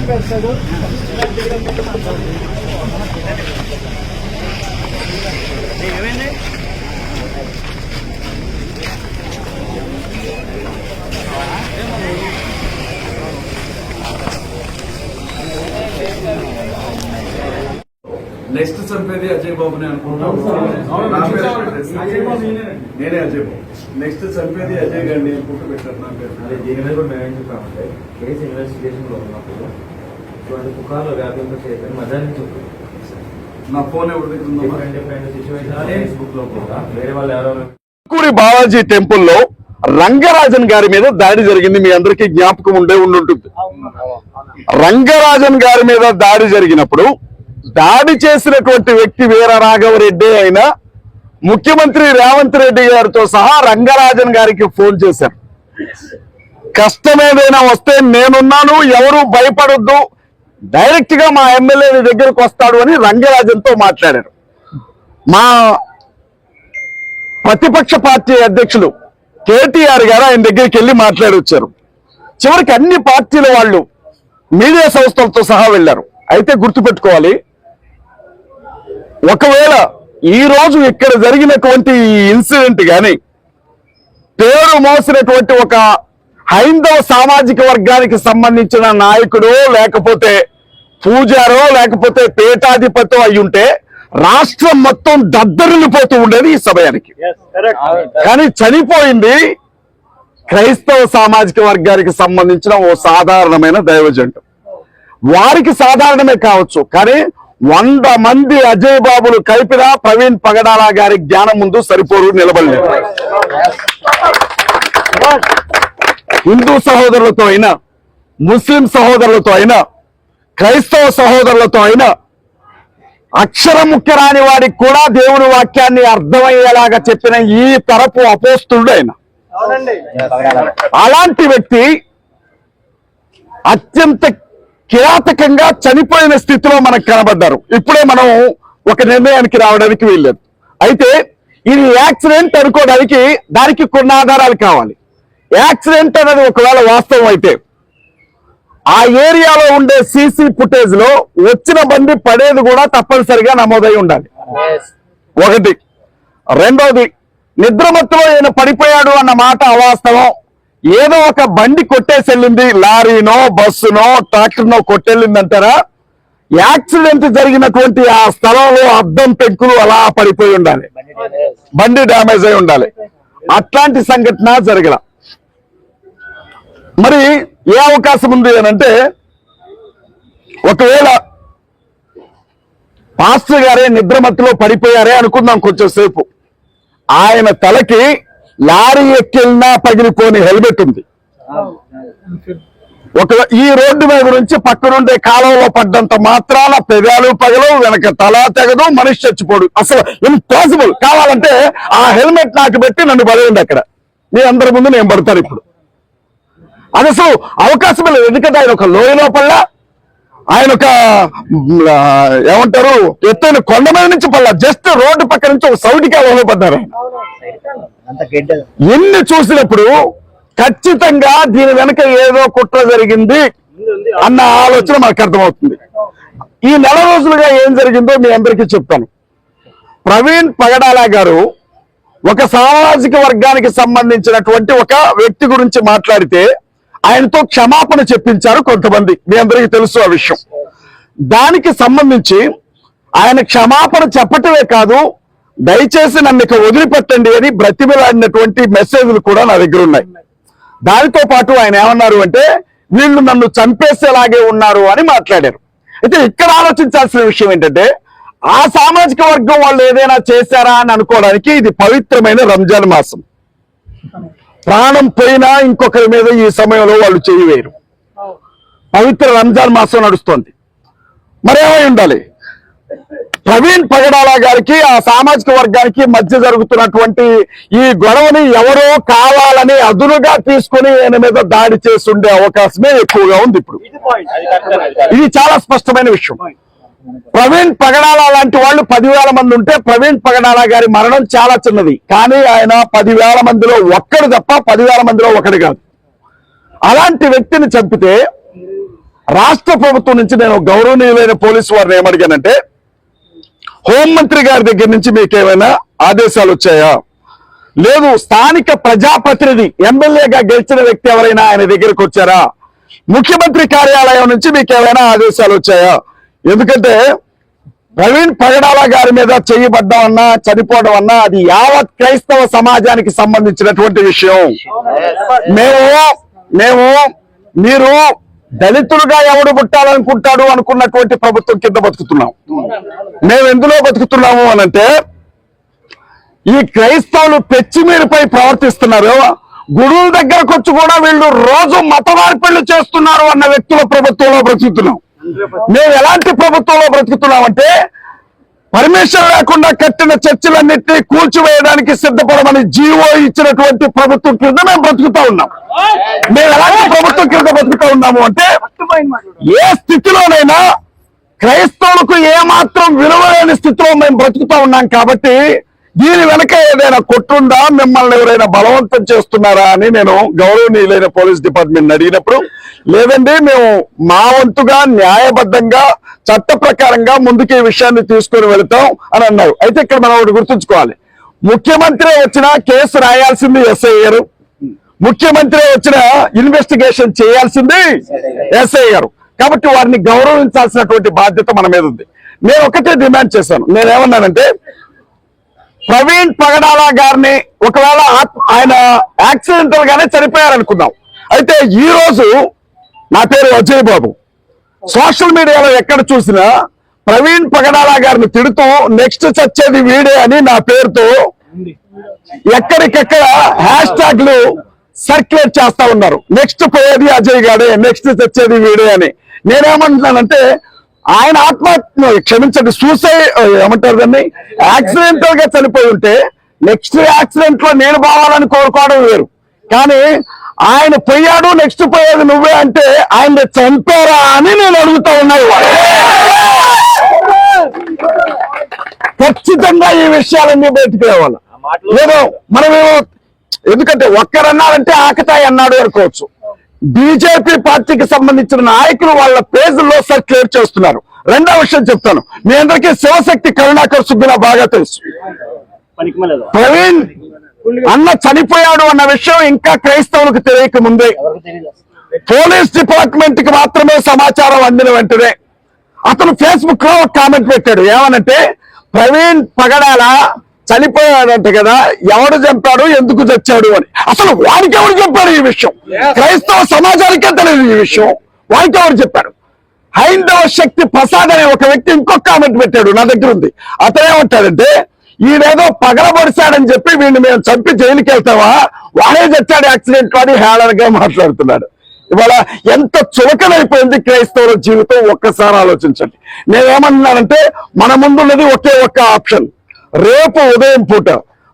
Next చంపేది అజయ్ బాబుని అనుకుంటున్నాను. నేనే అజయ్ బాబు. నెక్స్ట్ చంపేది అజయ్ గారిని అనుకుంటూ పెట్టారు నా పేరు. దీని మీద కూడా మేమేం చెప్పామంటే కేసు ఇన్వెస్టిగేషన్ లో ఉన్నప్పుడు ఇటువంటి పుకార్లు వ్యాపింపచేయని మధ్య నుంచి నా ఫోన్ ఎవరి దగ్గర ఉందో డిఫరెంట్ సిచ్యువేషన్ ఫేస్బుక్ లో కూడా వేరే వాళ్ళు ఎవరో కూరి బాలాజీ టెంపుల్లో రంగరాజన్ గారి మీద దాడి జరిగింది. మీ అందరికీ జ్ఞాపకం ఉండుంటుంది. రంగరాజన్ గారి మీద దాడి జరిగినప్పుడు దాడి చేసినటువంటి వ్యక్తి వీర రాఘవరెడ్డి అయినా ముఖ్యమంత్రి రేవంత్ రెడ్డి గారితో సహా రంగరాజన్ గారికి ఫోన్ చేశారు. కష్టం ఏదైనా వస్తే నేనున్నాను, ఎవరు భయపడొద్దు, డైరెక్ట్ గా మా ఎమ్మెల్యే దగ్గరకు వస్తాడు అని రంగరాజన్ తో మాట్లాడారు. మా ప్రతిపక్ష పార్టీ అధ్యక్షులు కేటీఆర్ గారు ఆయన దగ్గరికి వెళ్ళి మాట్లాడొచ్చారు. చివరికి అన్ని పార్టీల వాళ్ళు మీడియా సంస్థలతో సహా వెళ్లారు. అయితే గుర్తుపెట్టుకోవాలి, ఒకవేళ ఈ రోజు ఇక్కడ జరిగినటువంటి ఇన్సిడెంట్ గాని పేరు మోసినటువంటి ఒక హైందవ సామాజిక వర్గానికి సంబంధించిన నాయకుడు లేకపోతే పూజారో లేకపోతే పీఠాధిపతో అయి ఉంటే రాష్ట్రం మొత్తం దద్దరిల్లిపోతూ ఉండేది ఈ సమయానికి. కానీ చనిపోయింది క్రైస్తవ సామాజిక వర్గానికి సంబంధించిన ఓ సాధారణమైన దైవజంటు. వారికి సాధారణమే కావచ్చు, కానీ 100 మంది అజయ్ బాబులు కలిపినా ప్రవీణ్ పగడాల గారి జ్ఞానం ముందు సరిపోరు, నిలబడలేదు. హిందూ సహోదరులతో అయినా, ముస్లిం సహోదరులతో అయినా, క్రైస్తవ సహోదరులతో అయినా, అక్షరముఖ్య రాని వాడికి కూడా దేవుని వాక్యాన్ని అర్థమయ్యేలాగా చెప్పిన ఈ తరపు అపోస్తుడు ఆయన. అలాంటి వ్యక్తి అత్యంత కిరాతకంగా చనిపోయిన స్థితిలో మనకు కనబడ్డారు. ఇప్పుడే మనం ఒక నిర్ణయానికి రావడానికి వీల్లేదు. అయితే ఇది యాక్సిడెంట్ అనుకోవడానికి దానికి కొన్ని ఆధారాలు కావాలి. యాక్సిడెంట్ అనేది ఒకవేళ వాస్తవం అయితే ఆ ఏరియాలో ఉండే సీసీ ఫుటేజ్ లో వచ్చిన బండి పడేది కూడా తప్పనిసరిగా నమోదై ఉండాలి. ఒకటి. రెండోది, నిద్రమత్తులో ఈయన పడిపోయాడు అన్న మాట అవాస్తవం. ఏదో ఒక బండి కొట్టేసి వెళ్ళింది, లారీనో బస్సునో ట్రాక్టర్నో కొట్టెళ్ళిందంటారా? యాక్సిడెంట్ జరిగినటువంటి ఆ స్థలంలో అద్దం పెంకులు అలా పడిపోయి ఉండాలి, బండి డ్యామేజ్ అయి ఉండాలి. అట్లాంటి సంఘటన జరగల. మరి ఏ అవకాశం ఉంది అనంటే, ఒకవేళ పాస్టర్ గారే నిద్రమత్తులో పడిపోయారే అనుకుందాం కొంచెం సేపు. ఆయన తలకి లారీ ఎక్కినా పగిలిపోని హెల్మెట్ ఉంది. ఈ రోడ్డు మీద నుంచి పక్కనుండే కాలంలో పడ్డంత మాత్రాన పెదాలు పగలవు, వెనక తల తెగదు, మనిషి చచ్చిపోడు. అసలు ఇంపాసిబుల్. కావాలంటే ఆ హెల్మెట్ నాకు పెట్టి నన్ను పడేయండి, అక్కడ మీ అందరి ముందు నేను పడతాను. ఇప్పుడు అది అసలు అవకాశమే లేదు. ఎందుకంటే ఆయన ఒక లోయలో పడ్డా, ఆయన ఒక ఏమంటారు ఎత్తైన కొండ మీద నుంచి పడ్డా, జస్ట్ రోడ్డు పక్క నుంచి ఒక సౌటికాలలో పడ్డారు. ఎన్ని చూసినప్పుడు ఖచ్చితంగా దీని వెనక ఏదో కుట్ర జరిగింది అన్న ఆలోచన మనకు అర్థమవుతుంది. ఈ నెల రోజులుగా ఏం జరిగిందో మీ అందరికీ చెప్తాను. ప్రవీణ్ పగడాల గారు ఒక సామాజిక వర్గానికి సంబంధించినటువంటి ఒక వ్యక్తి గురించి మాట్లాడితే ఆయనతో క్షమాపణ చెప్పించారు కొంతమంది. మీ అందరికీ తెలుసు ఆ విషయం. దానికి సంబంధించి ఆయన క్షమాపణ చెప్పటమే కాదు, దయచేసి నన్ను ఇక వదిలిపెట్టండి అని బ్రతిమలాడినటువంటి మెసేజ్లు కూడా నా దగ్గర ఉన్నాయి. దానితో పాటు ఆయన ఏమన్నారు అంటే, వీళ్ళు నన్ను చంపేసేలాగే ఉన్నారు అని మాట్లాడారు. అయితే ఇక్కడ ఆలోచించాల్సిన విషయం ఏంటంటే, ఆ సామాజిక వర్గం వాళ్ళు ఏదైనా చేశారా అని అనుకోవడానికి ఇది పవిత్రమైన రంజాన్ మాసం. ప్రాణం పోయినా ఇంకొకరి మీద ఈ సమయంలో వాళ్ళు చేయవేరు. పవిత్ర రంజాన్ మాసం నడుస్తోంది. మరేమై ఉండాలి? ప్రవీణ్ పగడాల గారికి ఆ సామాజిక వర్గానికి మధ్య జరుగుతున్నటువంటి ఈ గొడవని ఎవరో కావాలని అదునుగా తీసుకుని ఆయన మీద దాడి చేస్తుండే అవకాశమే ఎక్కువగా ఉంది. ఇప్పుడు ఇది చాలా స్పష్టమైన విషయం. ప్రవీణ్ పగడాల లాంటి వాళ్ళు 10,000 మంది ఉంటే ప్రవీణ్ పగడాల గారి మరణం చాలా చిన్నది. కానీ ఆయన 10,000 మందిలో ఒక్కడు తప్ప 10,000 మందిలో ఒకడు కాదు. అలాంటి వ్యక్తిని చంపితే రాష్ట్ర ప్రభుత్వం నుంచి నేను గౌరవనీయులైన పోలీసు వారిని ఏమడిగానంటే, హోంమంత్రి గారి దగ్గర నుంచి మీకు ఏమైనా ఆదేశాలు వచ్చాయా? లేదు, స్థానిక ప్రజాప్రతినిధి ఎమ్మెల్యేగా గెలిచిన వ్యక్తి ఎవరైనా ఆయన దగ్గరకు వచ్చారా? ముఖ్యమంత్రి కార్యాలయం నుంచి మీకు ఏమైనా ఆదేశాలు వచ్చాయా? ఎందుకంటే ప్రవీణ్ పగడాల గారి మీద చేయబడ్డం అన్నా చనిపోవడం అన్నా అది యావత్ క్రైస్తవ సమాజానికి సంబంధించినటువంటి విషయం. మేము మీరు దళితులుగా ఎవడు పుట్టాలనుకుంటాడు అనుకున్నటువంటి ప్రభుత్వం కింద బతుకుతున్నాం. మేము ఎందులో బతుకుతున్నాము అనంటే, ఈ క్రైస్తవులు పెచ్చిమీరిపై ప్రవర్తిస్తున్నారు, గుడుల దగ్గరకు వచ్చి కూడా వీళ్ళు రోజు మత మార్పిళ్లు చేస్తున్నారు అన్న వ్యక్తుల ప్రభుత్వంలో బ్రతుకుతున్నాం. మేము ఎలాంటి ప్రభుత్వంలో బ్రతుకుతున్నామంటే, పర్మిషన్ లేకుండా కట్టిన చర్చిలన్నింటినీ కూల్చివేయడానికి సిద్ధపడమని జీవో ఇచ్చినటువంటి ప్రభుత్వం కింద మేము బ్రతుకుతా ఉన్నాం. మేము ఎలాంటి ప్రభుత్వం కింద బ్రతుకుతా ఉన్నాము అంటే, ఏ స్థితిలోనైనా క్రైస్తవులకు ఏమాత్రం విలువ లేని స్థితిలో మేము బ్రతుకుతా ఉన్నాం. కాబట్టి దీని వెనక ఏదైనా కొట్టుందా, మిమ్మల్ని ఎవరైనా బలవంతం చేస్తున్నారా అని నేను గౌరవనీయులైన పోలీస్ డిపార్ట్మెంట్ అడిగినప్పుడు, లేదండి మేము మా వంతుగా న్యాయబద్ధంగా చట్ట ప్రకారంగా ముందుకు ఈ విషయాన్ని తీసుకొని వెళతాం అని అన్నారు. అయితే ఇక్కడ మనం ఒకటి గుర్తుంచుకోవాలి, ముఖ్యమంత్రి వచ్చిన కేసు రాయాల్సింది ఎస్ఐ గారు, ముఖ్యమంత్రి వచ్చిన ఇన్వెస్టిగేషన్ చేయాల్సింది ఎస్ఐ గారు. కాబట్టి వారిని గౌరవించాల్సినటువంటి బాధ్యత మన మీద ఉంది. నేను ఒకటే డిమాండ్ చేశాను. నేనేమన్నానంటే, ప్రవీణ్ పగడాల గారిని ఒకవేళ ఆయన యాక్సిడెంటల్ గానే చనిపోయారనుకుందాం. అయితే ఈ రోజు నా పేరు అజయ్ బాబు, సోషల్ మీడియాలో ఎక్కడ చూసినా ప్రవీణ్ పగడాల గారిని తిడుతూ నెక్స్ట్ చచ్చేది వీడే అని నా పేరుతో ఎక్కడికెక్కడ హ్యాష్ ట్యాగ్లు సర్క్యులేట్ చేస్తా ఉన్నారు. నెక్స్ట్ పోయేది అజయ్ గాడే, నెక్స్ట్ చచ్చేది వీడే అని. నేనేమంటున్నానంటే, ఆయన ఆత్మహత్య క్షమించండి ఏమంటారు దాన్ని, యాక్సిడెంటల్ గా చనిపోయి ఉంటే నెక్స్ట్ యాక్సిడెంట్ లో నేను బావాలని కోరుకోవడం వేరు. కానీ ఆయన పోయాడు, నెక్స్ట్ పోయేది నువ్వే అంటే ఆయన చంపారా అని నేను అడుగుతా ఉన్నాను. ఖచ్చితంగా ఈ విషయాలన్నీ బయటకు రావాలి. లేదు మనమేమో, ఎందుకంటే ఒక్కరన్నారంటే ఆకతాయి అన్నాడు అనుకోవచ్చు. బీజేపీ పార్టీకి సంబంధించిన నాయకులు వాళ్ళ పేజీల్లో సర్క్యులేట్ చేస్తున్నారు. రెండో విషయం చెప్తాను, మీ అందరికీ శివశక్తి కరుణాకర్ సుబ్బిలా బాగా తెలుసు. ప్రవీణ్ అన్న చనిపోయాడు అన్న విషయం ఇంకా క్రైస్తవులకు తెలియక ముందే పోలీస్ డిపార్ట్మెంట్ కి మాత్రమే సమాచారం అందిన వెంటనే అతను ఫేస్బుక్ లో ఒక కామెంట్ పెట్టాడు. ఏమనంటే, ప్రవీణ్ పగడాల చనిపోయాడంట కదా, ఎవడు చంపాడు, ఎందుకు చచ్చాడు అని. అసలు వారికి ఎవరు చెప్పారు ఈ విషయం? క్రైస్తవ సమాజానికే తెలియదు ఈ విషయం. వారికి ఎవరు చెప్పారు? హైందవ శక్తి ప్రసాద్ అనే ఒక వ్యక్తి ఇంకొక కామెంట్ పెట్టాడు, నా దగ్గర ఉంది. అతనేమంటాడంటే, ఈయనేదో పగలబడిశాడని చెప్పి వీడిని మేము చంపి జైలుకి వెళ్తావా, వాడే చచ్చాడు యాక్సిడెంట్ అని హేళనగా మాట్లాడుతున్నాడు. ఇవాళ ఎంత చులకనైపోయింది క్రైస్తవుల జీవితం, ఒక్కసారి ఆలోచించండి. నేనేమంటున్నానంటే, మన ముందున్నది ఒకే ఒక్క ఆప్షన్. రేపు ఉదయం పూట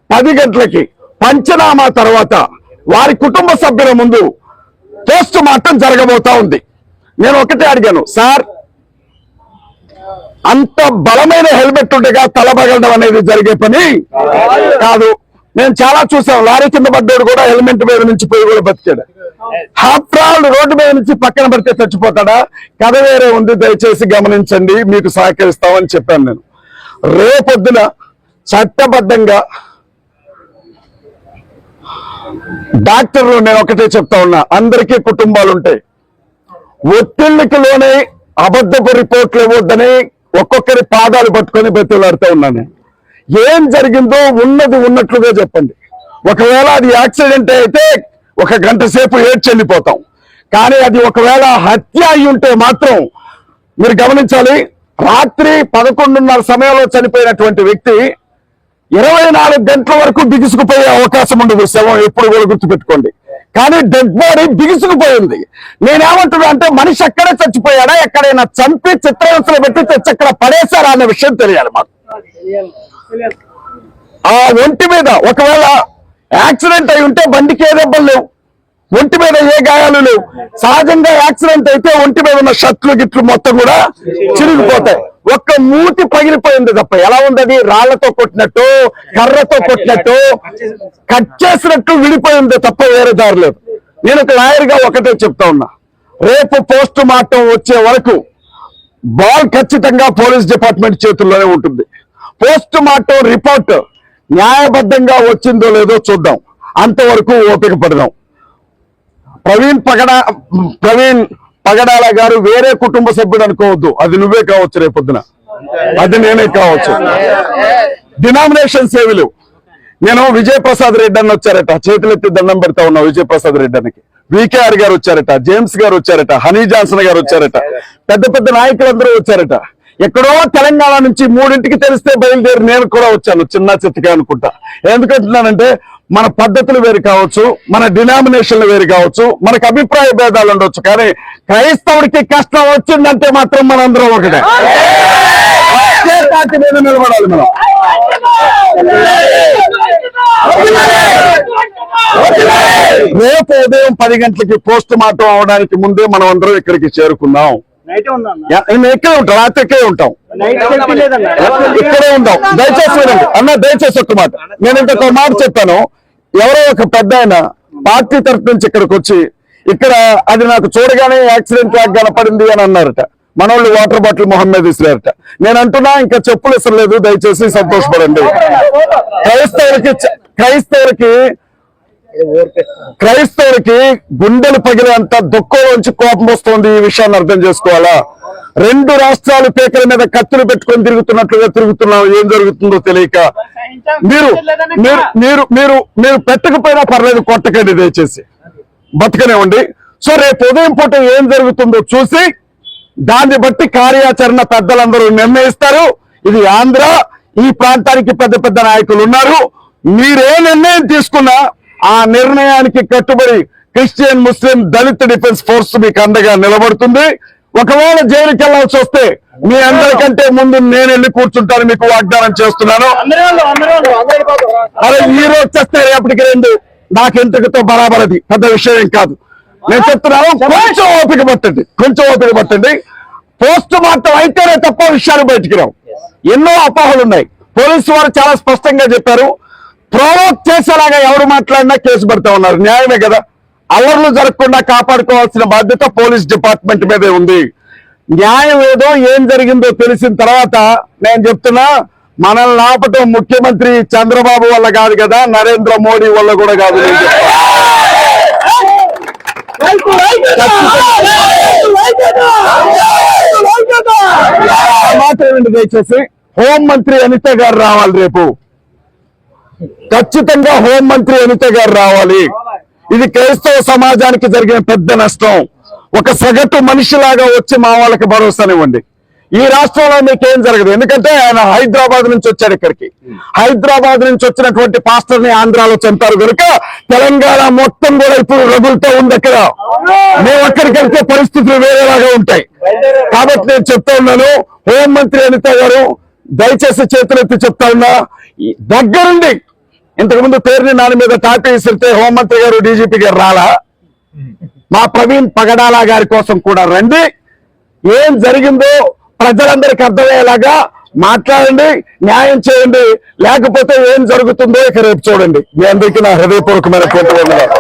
10 గంటలకి పంచనామా తర్వాత వారి కుటుంబ సభ్యుల ముందు పోస్ట్ మార్టం జరగబోతా ఉంది. నేను ఒకటే అడిగాను, సార్ అంత బలమైన హెల్మెట్ ఉండగా తలబగలడం అనేది జరిగే పని కాదు. నేను చాలా చూసాం, లారీ కింద పడ్డాడు కూడా హెల్మెట్ మీద నుంచి పోయి కూడా బతికాడు. ఆఫ్టర్ ఆల్ రోడ్డు మీద నుంచి పక్కన పడితే చచ్చిపోతాడా? కథ వేరే ఉంది, దయచేసి గమనించండి, మీకు సహకరిస్తామని చెప్పాను. నేను రేపొద్దున చట్టబద్ధంగా డాక్టర్లు నేను ఒకటే చెప్తా ఉన్నా, అందరికీ కుటుంబాలు ఉంటాయి. ఒత్తిళ్ళకి లోనే అబద్ధపు రిపోర్ట్లు ఇవ్వద్దని ఒక్కొక్కరి పాదాలు పట్టుకొని బతిలాడుతూ ఉన్నాను. ఏం జరిగిందో ఉన్నది ఉన్నట్లుగా చెప్పండి. ఒకవేళ అది యాక్సిడెంట్ అయితే 1 గంట సేపు ఏడ్చి వెళ్ళిపోతాం. కానీ అది ఒకవేళ హత్య అయి ఉంటే మాత్రం మీరు గమనించాలి, రాత్రి 11:30 సమయంలో చనిపోయినటువంటి వ్యక్తి 24 గంటల వరకు బిగుసుకుపోయే అవకాశం ఉండదు. శవం ఎప్పుడు కూడా గుర్తుపెట్టుకోండి. కానీ డెడ్ బాడీ బిగుసుకుపోయింది. నేనేమంటున్నా అంటే, మనిషి ఎక్కడే చచ్చిపోయాడా, ఎక్కడైనా చంపి చిత్రహింసలు పెట్టి తెచ్చి అక్కడ పడేశారా అనే విషయం తెలియాలి మాకు. ఆ ఒంటి మీద ఒకవేళ యాక్సిడెంట్ అయి ఉంటే బండికి ఏ దెబ్బలు లేవు, ఒంటి మీద ఏ గాయాలు లేవు. సహజంగా యాక్సిడెంట్ అయితే ఒంటి మీద ఉన్న షర్ట్లు గిట్లు మొత్తం కూడా చిరిగిపోతాయి. ఒక్క మూతి పగిలిపోయింది తప్ప ఎలా ఉంది, అది రాళ్లతో కొట్టినట్టు కర్రతో కొట్టినట్టు కట్ చేసినట్టు విడిపోయింది తప్ప వేరే దారి లేదు. నేను ఒక లాయర్గా ఒకటే చెప్తా ఉన్నా, రేపు పోస్ట్ మార్టం వచ్చే వరకు బాల్ ఖచ్చితంగా పోలీస్ డిపార్ట్మెంట్ చేతుల్లోనే ఉంటుంది. పోస్ట్ మార్టం రిపోర్ట్ న్యాయబద్ధంగా వచ్చిందో లేదో చూద్దాం, అంతవరకు ఓపిక పడదాం. ప్రవీణ్ పగడాల గారు వేరే కుటుంబ సభ్యుడు అనుకోవద్దు, అది నువ్వే కావచ్చు, రేపొద్దున అది నేనే కావచ్చు. డినామినేషన్ సేవలు నేను విజయప్రసాద్ రెడ్డి అని వచ్చారట, చేతులెత్తి దండం పెడతా ఉన్నా విజయప్రసాద్ రెడ్డి అనికి. వికేఆర్ గారు వచ్చారట, జేమ్స్ గారు వచ్చారట, హనీ జాన్సన్ గారు వచ్చారట, పెద్ద పెద్ద నాయకులందరూ వచ్చారట. ఎక్కడో తెలంగాణ నుంచి 3ంటికి తెలిస్తే బయలుదేరి నేను కూడా వచ్చాను, చిన్న చిత్తగా అనుకుంటా. ఎందుకంటున్నానంటే మన పద్ధతులు వేరు కావచ్చు, మన డినామినేషన్లు వేరు కావచ్చు, మనకు అభిప్రాయ భేదాలు ఉండొచ్చు, కానీ క్రైస్తవుడికి కష్టం వచ్చిందంటే మాత్రం మనందరం ఒకటే. ఒకే తాటి మీద నిలబడాలి మనం. రేపు ఉదయం 10 గంటలకి పోస్ట్ మార్టం అవడానికి ముందే మనం అందరం ఇక్కడికి చేరుకుందాం. నేను ఇక్కడే ఉంటాం, రాత్రి ఇక్కడే ఉంటాం, ఇక్కడే ఉంటాం. దయచేసి వినండి అన్న, దయచేసి ఒక్క మాట. నేను ఇంకొక మాట చెప్పాను. ఎవరో ఒక పెద్ద ఆయన పార్టీ తరఫు నుంచి ఇక్కడికి వచ్చి ఇక్కడ అది నాకు చూడగానే యాక్సిడెంట్ లాగా కనపడింది అని అన్నారట. మనోళ్ళు వాటర్ బాటిల్ మొహం మీద ఇసిరారట. నేను అంటున్నా ఇంకా చెప్పులు ఇసరలేదు, దయచేసి సంతోషపడండి. క్రైస్తవులకి గుండెలు పగిలేంత దుఃఖంలోంచి కోపం వస్తుంది. ఈ విషయాన్ని అర్థం చేసుకోవాలా? 2 రాష్ట్రాలు పేకల మీద కత్తులు పెట్టుకొని తిరుగుతున్నట్లుగా తిరుగుతున్నాం. ఏం జరుగుతుందో తెలియక మీరు మీరు మీరు మీరు పెట్టకపోయినా పర్లేదు, కొట్టకండి దయచేసి, బతకనివ్వండి. సో రేపు ఉదయం పూట ఏం జరుగుతుందో చూసి దాన్ని బట్టి కార్యాచరణ పెద్దలందరూ నిర్ణయిస్తారు. ఇది ఆంధ్ర, ఈ ప్రాంతానికి పెద్ద పెద్ద నాయకులు ఉన్నారు. మీరే నిర్ణయం తీసుకున్నా ఆ నిర్ణయానికి కట్టుబడి క్రిస్టియన్, ముస్లిం, దళిత డిఫెన్స్ ఫోర్స్ మీకు అండగా నిలబడుతుంది. ఒకవేళ జైలుకి వెళ్లాల్సి వస్తే మీ అందరికంటే ముందు నేను వెళ్ళి కూర్చుంటాను, మీకు వాగ్దానం చేస్తున్నాను. అరే ఈ రోజు చేస్తే రేపటికి 2 నాకు ఇంతటితో బరాబరది, పెద్ద విషయం ఏం కాదు. నేను చెప్తున్నాను, కొంచెం ఓపిక పట్టండి. పోస్ట్ మార్టం అయితేనే తప్ప విషయాలు బయటికి రావు. ఎన్నో అపోహలు ఉన్నాయి. పోలీసు వారు చాలా స్పష్టంగా చెప్పారు, ప్రొవోక్ చేసేలాగా ఎవరు మాట్లాడినా కేసు పెడతా ఉన్నారు. న్యాయమే కదా. అవర్లు జరగకుండా కాపాడుకోవాల్సిన బాధ్యత పోలీస్ డిపార్ట్మెంట్ మీదే ఉంది. న్యాయం ఏదో ఏం జరిగిందో తెలిసిన తర్వాత నేను చెప్తున్నా, మనల్ని ఆపటం ముఖ్యమంత్రి చంద్రబాబు వల్ల కాదు కదా, నరేంద్ర మోడీ వల్ల కూడా కాదు. మాత్రమేంటి, దయచేసి హోంమంత్రి అనిత గారు రావాలి రేపు. ఖచ్చితంగా హోంమంత్రి అనిత గారు రావాలి. ఇది క్రైస్తవ సమాజానికి జరిగిన పెద్ద నష్టం. ఒక సగటు మనిషిలాగా వచ్చి మా వాళ్ళకి భరోసానివ్వండి. ఈ రాష్ట్రంలో మీకేం జరగదు, ఎందుకంటే ఆయన హైదరాబాద్ నుంచి వచ్చాడు ఇక్కడికి. హైదరాబాద్ నుంచి వచ్చినటువంటి పాస్టర్ ని ఆంధ్రాలో చంపారు కనుక తెలంగాణ మొత్తం కూడా ఇప్పుడు రగులుతూ ఉంది. అక్కడ మేము అక్కడికి వెళ్తే పరిస్థితులు వేరేలాగా ఉంటాయి. కాబట్టి నేను చెప్తా ఉన్నాను, హోంమంత్రి అనిత గారు దయచేసి చేతులెత్తి చెప్తా ఉన్నా, దగ్గరుండి ఇంతకుముందు పేరుని నాని మీద టాపీ ఇసిరితే హోంమంత్రి గారు, డీజీపీ గారు రాలా? మా ప్రవీణ్ పగడాల గారి కోసం కూడా రండి. ఏం జరిగిందో ప్రజలందరికీ అర్థమయ్యేలాగా మాట్లాడండి, న్యాయం చేయండి. లేకపోతే ఏం జరుగుతుందో ఇక రేపు చూడండి. మీ అందరికీ నా హృదయపూర్వకమైనటువంటి వందనాలు.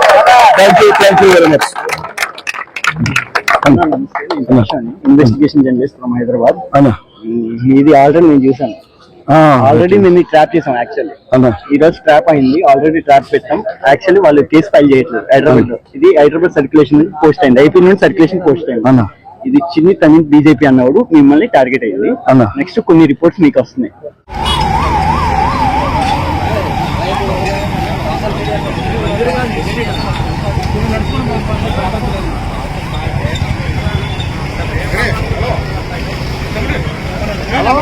Thank you very much. Investigation journalist from Hyderabad. ఇది ఆల్రెడీ నేను చూసాను. ఆల్రెడీ మేము ట్రాప్ చేసాం. యాక్చువల్లీ ఈ రోజు ట్రాప్ అయింది, ఆల్రెడీ ట్రాప్ పెట్టాం. యాక్చువల్లీ వాళ్ళు కేసు ఫైల్ చేయట్లేదు హైదరాబాద్ లో. ఇది హైదరాబాద్ సర్క్యులేషన్ పోస్ట్ అయింది, ఐపీ నుండి సర్క్యులేషన్ పోస్ట్ అయింది. ఇది చిన్ని తమిళ బీజేపీ అన్నవాడు మిమ్మల్ని టార్గెట్ అయ్యింది. నెక్స్ట్ కొన్ని రిపోర్ట్స్ మీకు వస్తున్నాయి. Hello?